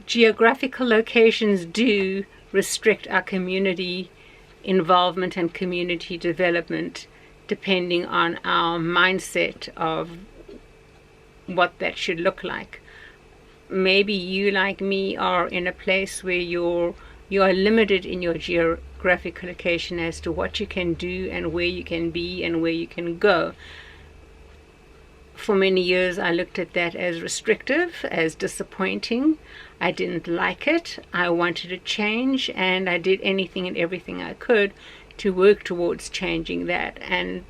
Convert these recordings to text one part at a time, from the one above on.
geographical locations do restrict our community involvement and community development, depending on our mindset of what that should look like. Maybe you, like me, are in a place where you are limited in your geographical location as to what you can do and where you can be and where you can go. For many years I looked at that as restrictive, as disappointing. I didn't like it. I wanted to change, and I did anything and everything I could to work towards changing that. And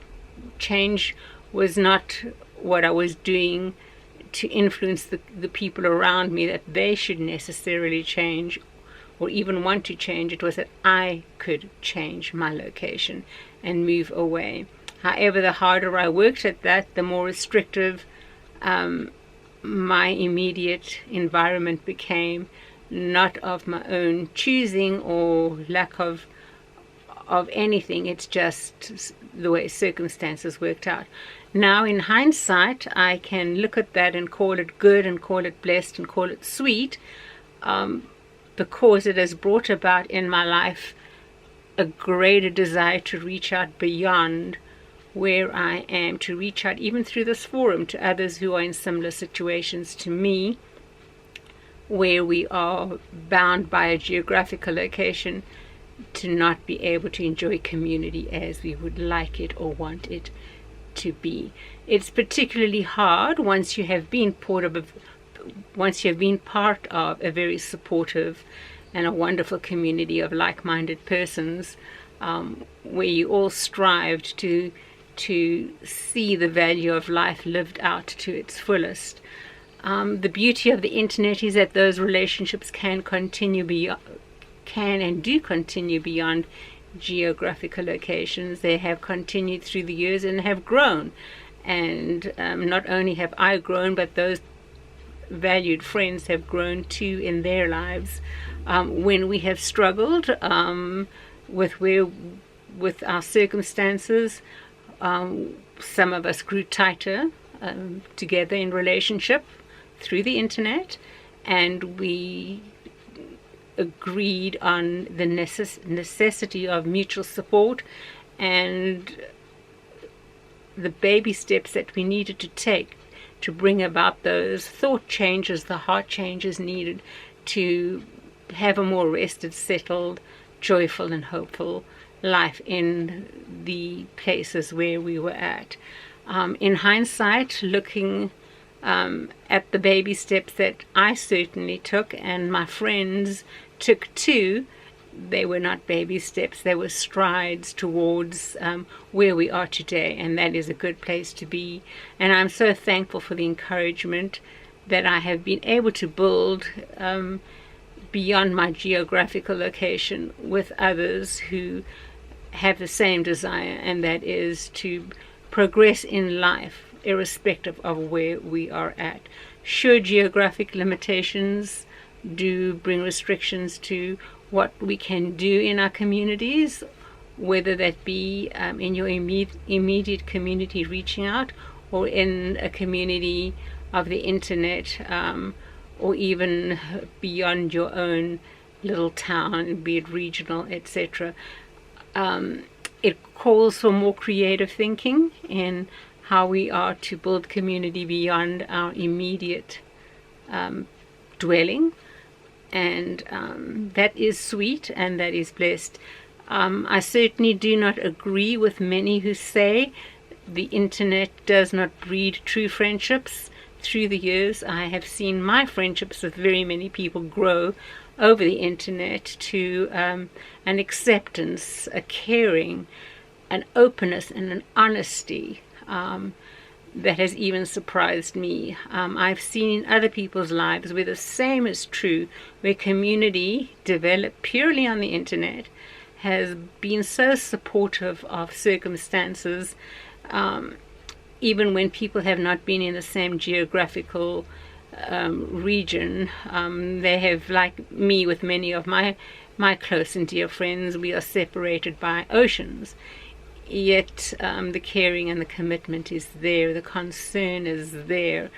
change was not what I was doing to influence the people around me, that they should necessarily change or even want to change. It was that I could change my location and move away. However, the harder I worked at that, the more restrictive my immediate environment became, not of my own choosing or lack of anything. It's just the way circumstances worked out. Now, in hindsight, I can look at that and call it good and call it blessed and call it sweet, because it has brought about in my life a greater desire to reach out beyond where I am, to reach out even through this forum to others who are in similar situations to me, where we are bound by a geographical location, to not be able to enjoy community as we would like it or want it to be. It's particularly hard once you have been part of a very supportive and a wonderful community of like-minded persons, where you all strived to see the value of life lived out to its fullest. The beauty of the internet is that those relationships can and do continue beyond geographical locations. They have continued through the years and have grown. And not only have I grown, but those valued friends have grown too in their lives. When we have struggled with our circumstances, some of us grew tighter together in relationship through the internet, and we agreed on the necessity of mutual support and the baby steps that we needed to take to bring about those thought changes, the heart changes needed to have a more rested, settled, joyful and hopeful life in the places where we were at. In hindsight, looking at the baby steps that I certainly took and my friends took too, they were not baby steps, they were strides towards where we are today, and that is a good place to be. And I'm so thankful for the encouragement that I have been able to build beyond my geographical location with others who have the same desire, and that is to progress in life irrespective of where we are at. Sure, geographic limitations do bring restrictions to what we can do in our communities, whether that be in your immediate community reaching out, or in a community of the internet, or even beyond your own little town, be it regional, etc. It calls for more creative thinking in how we are to build community beyond our immediate dwelling, and that is sweet and that is blessed. I certainly do not agree with many who say the internet does not breed true friendships. Through the years, I have seen my friendships with very many people grow over the internet to an acceptance, a caring, an openness and an honesty that has even surprised me. I've seen in other people's lives where the same is true, where community developed purely on the internet has been so supportive of circumstances, even when people have not been in the same geographical region. They have, like me with many of my close and dear friends, we are separated by oceans. Yet the caring and the commitment is there, the concern is there.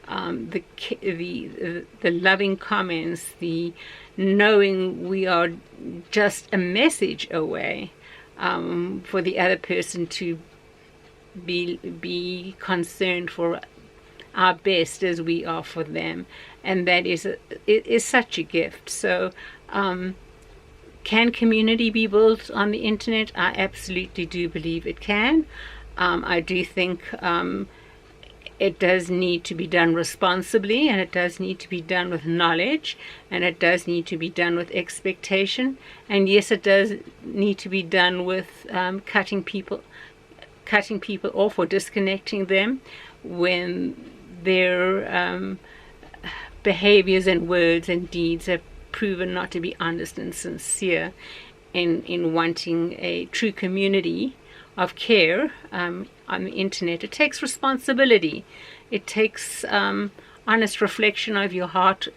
the loving comments, the knowing we are just a message away for the other person to be concerned for our best as we are for them, and that is such a gift. So can community be built on the internet? I absolutely do believe it can. I do think it does need to be done responsibly, and it does need to be done with knowledge, and it does need to be done with expectation, and yes, it does need to be done with cutting people off or disconnecting them when their behaviors and words and deeds have proven not to be honest and sincere in wanting a true community of care on the internet. It takes responsibility. It takes honest reflection of your heart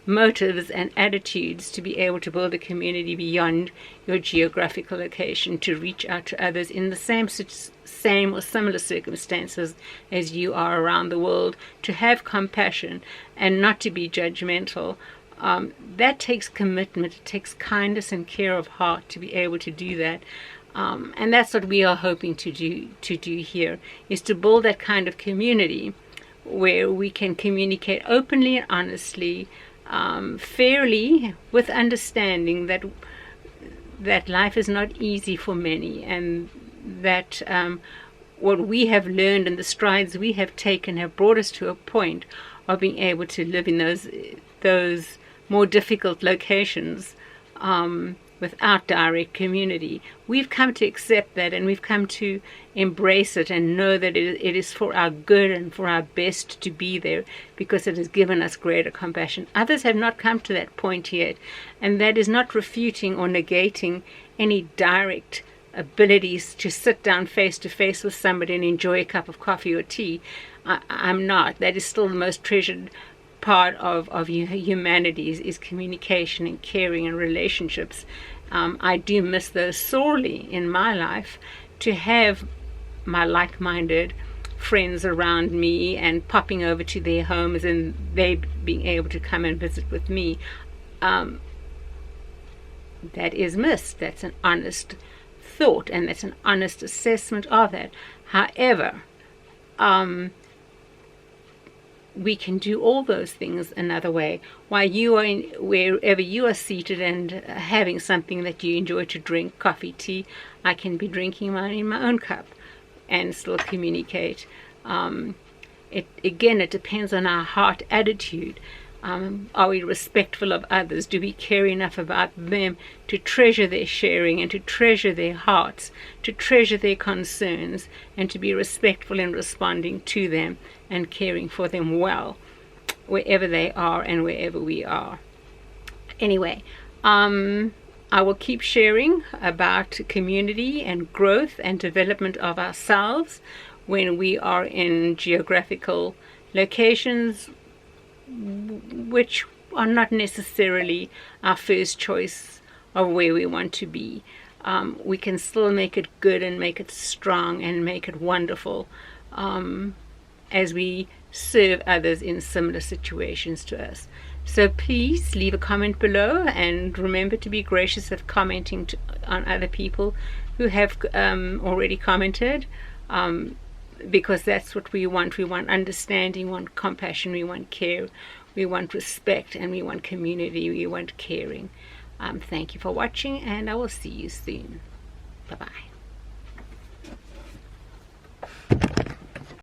motives and attitudes to be able to build a community beyond your geographical location, to reach out to others in the same or similar circumstances as you are around the world, to have compassion and not to be judgmental. That takes commitment. It takes kindness and care of heart to be able to do that. And that's what we are hoping to do here, is to build that kind of community where we can communicate openly and honestly, fairly, with understanding that life is not easy for many, and that what we have learned and the strides we have taken have brought us to a point of being able to live in those more difficult locations without direct community. We've come to accept that, and we've come to embrace it and know that it is for our good and for our best to be there, because it has given us greater compassion. Others have not come to that point yet, and that is not refuting or negating any direct abilities to sit down face to face with somebody and enjoy a cup of coffee or tea. I'm not. That is still the most treasured part of humanity is communication and caring and relationships. I do miss those sorely in my life, to have my like-minded friends around me and popping over to their homes and they being able to come and visit with me. That is missed. That's an honest thought, and that's an honest assessment of that. However, we can do all those things another way. While you are wherever you are seated and having something that you enjoy to drink, coffee, tea, I can be drinking mine in my own cup and still communicate. It depends on our heart attitude. Are we respectful of others? Do we care enough about them to treasure their sharing and to treasure their hearts, to treasure their concerns, and to be respectful in responding to them and caring for them well, wherever they are and wherever we are? Anyway, I will keep sharing about community and growth and development of ourselves when we are in geographical locations which are not necessarily our first choice of where we want to be. We can still make it good and make it strong and make it wonderful as we serve others in similar situations to us. So please leave a comment below, and remember to be gracious of commenting on other people who have already commented, because that's what we want. We want understanding, we want compassion, we want care, we want respect, and we want community, we want caring. Thank you for watching, and I will see you soon.